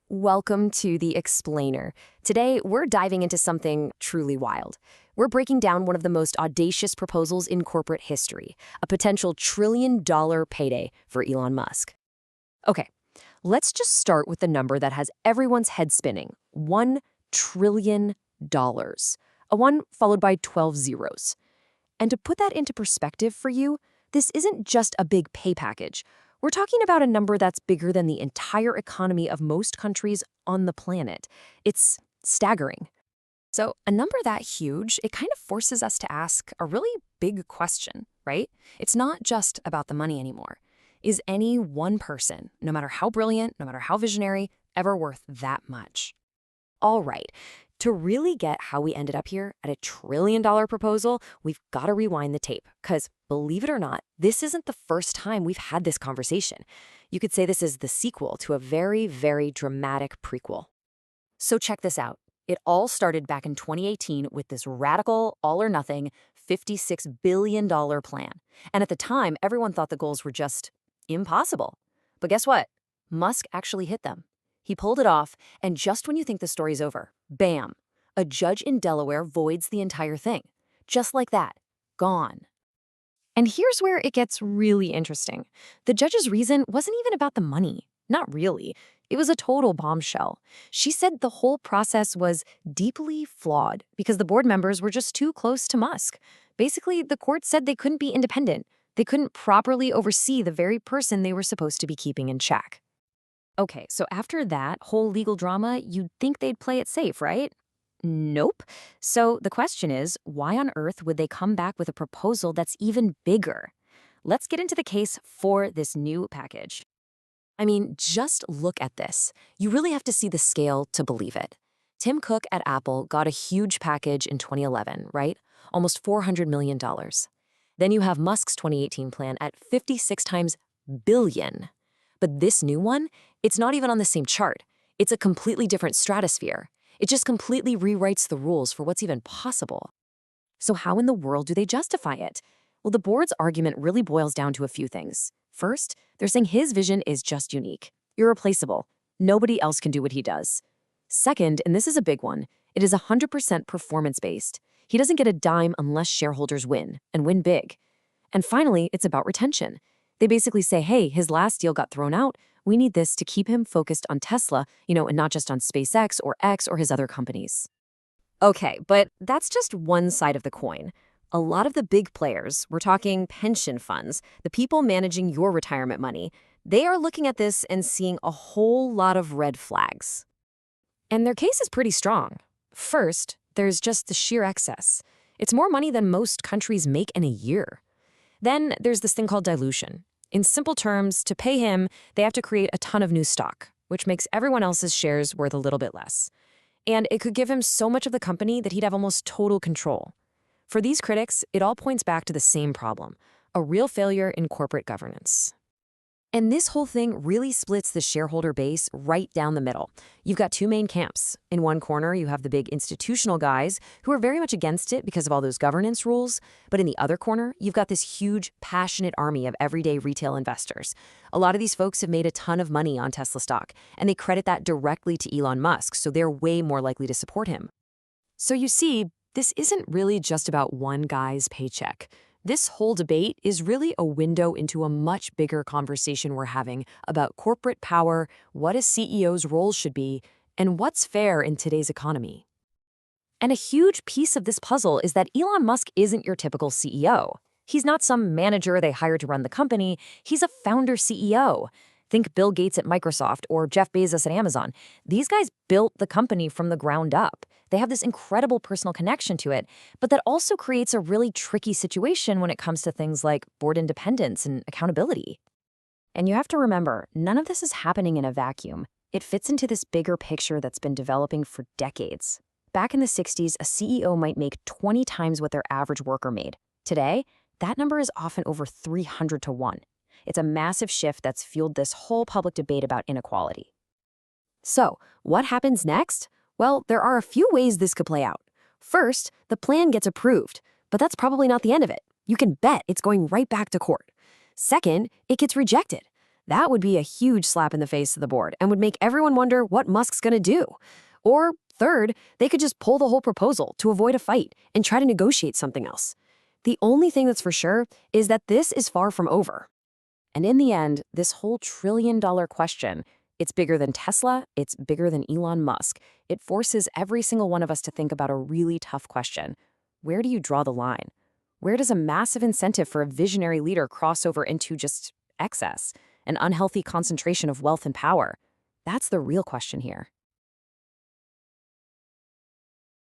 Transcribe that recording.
Welcome to The Explainer. Today, we're diving into something truly wild. We're breaking down one of the most audacious proposals in corporate history, a potential trillion-dollar payday for Elon Musk. Okay, let's just start with the number that has everyone's head spinning, $1 trillion. A 1 followed by 12 zeros. And to put that into perspective for you, this isn't just a big pay package. We're talking about a number that's bigger than the entire economy of most countries on the planet. It's staggering. So a number that huge, it kind of forces us to ask a really big question, right? It's not just about the money anymore. Is any one person, no matter how brilliant, no matter how visionary, ever worth that much? All right, to really get how we ended up here at a trillion-dollar proposal, we've got to rewind the tape. Because, believe it or not, this isn't the first time we've had this conversation. You could say this is the sequel to a very, very dramatic prequel. So check this out. It all started back in 2018 with this radical, all-or-nothing, $56 billion plan. And at the time, everyone thought the goals were just impossible. But guess what? Musk actually hit them. He pulled it off, and just when you think the story's over, bam, a judge in Delaware voids the entire thing. Just like that. Gone. And here's where it gets really interesting. The judge's reason wasn't even about the money. Not really. It was a total bombshell. She said the whole process was deeply flawed because the board members were just too close to Musk. Basically, the court said they couldn't be independent. They couldn't properly oversee the very person they were supposed to be keeping in check. Okay, so after that whole legal drama, you'd think they'd play it safe, right? Nope. So the question is, why on earth would they come back with a proposal that's even bigger? Let's get into the case for this new package. I mean, just look at this. You really have to see the scale to believe it. Tim Cook at Apple got a huge package in 2011, right? Almost $400 million. Then you have Musk's 2018 plan at 56 times billion. But this new one, it's not even on the same chart. It's a completely different stratosphere. It just completely rewrites the rules for what's even possible. So how in the world do they justify it? Well, the board's argument really boils down to a few things. First, they're saying his vision is just unique, irreplaceable. Nobody else can do what he does. Second, and this is a big one, it is 100% performance-based. He doesn't get a dime unless shareholders win, and win big. And finally, it's about retention. They basically say, hey, his last deal got thrown out. We need this to keep him focused on Tesla, and not just on SpaceX or X or his other companies. Okay, but that's just one side of the coin. A lot of the big players, we're talking pension funds, the people managing your retirement money, they are looking at this and seeing a whole lot of red flags. And their case is pretty strong. First, there's just the sheer excess. It's more money than most countries make in a year. Then there's this thing called dilution. In simple terms, to pay him, they have to create a ton of new stock, which makes everyone else's shares worth a little bit less. And it could give him so much of the company that he'd have almost total control. For these critics, it all points back to the same problem, a real failure in corporate governance. And this whole thing really splits the shareholder base right down the middle. You've got two main camps. In one corner, you have the big institutional guys who are very much against it because of all those governance rules. But in the other corner, you've got this huge, passionate army of everyday retail investors. A lot of these folks have made a ton of money on Tesla stock, and they credit that directly to Elon Musk, so they're way more likely to support him. So you see, this isn't really just about one guy's paycheck. This whole debate is really a window into a much bigger conversation we're having about corporate power, what a CEO's role should be, and what's fair in today's economy. And a huge piece of this puzzle is that Elon Musk isn't your typical CEO. He's not some manager they hired to run the company. He's a founder CEO. Think Bill Gates at Microsoft or Jeff Bezos at Amazon. These guys built the company from the ground up. They have this incredible personal connection to it, but that also creates a really tricky situation when it comes to things like board independence and accountability. And you have to remember, none of this is happening in a vacuum. It fits into this bigger picture that's been developing for decades. Back in the 60s, a CEO might make 20 times what their average worker made. Today, that number is often over 300 to 1. It's a massive shift that's fueled this whole public debate about inequality. So, what happens next? Well, there are a few ways this could play out. First, the plan gets approved, but that's probably not the end of it. You can bet it's going right back to court. Second, it gets rejected. That would be a huge slap in the face to the board and would make everyone wonder what Musk's going to do. Or third, they could just pull the whole proposal to avoid a fight and try to negotiate something else. The only thing that's for sure is that this is far from over. And in the end, this whole trillion-dollar question, it's bigger than Tesla, it's bigger than Elon Musk. It forces every single one of us to think about a really tough question. Where do you draw the line? Where does a massive incentive for a visionary leader cross over into just excess, an unhealthy concentration of wealth and power? That's the real question here.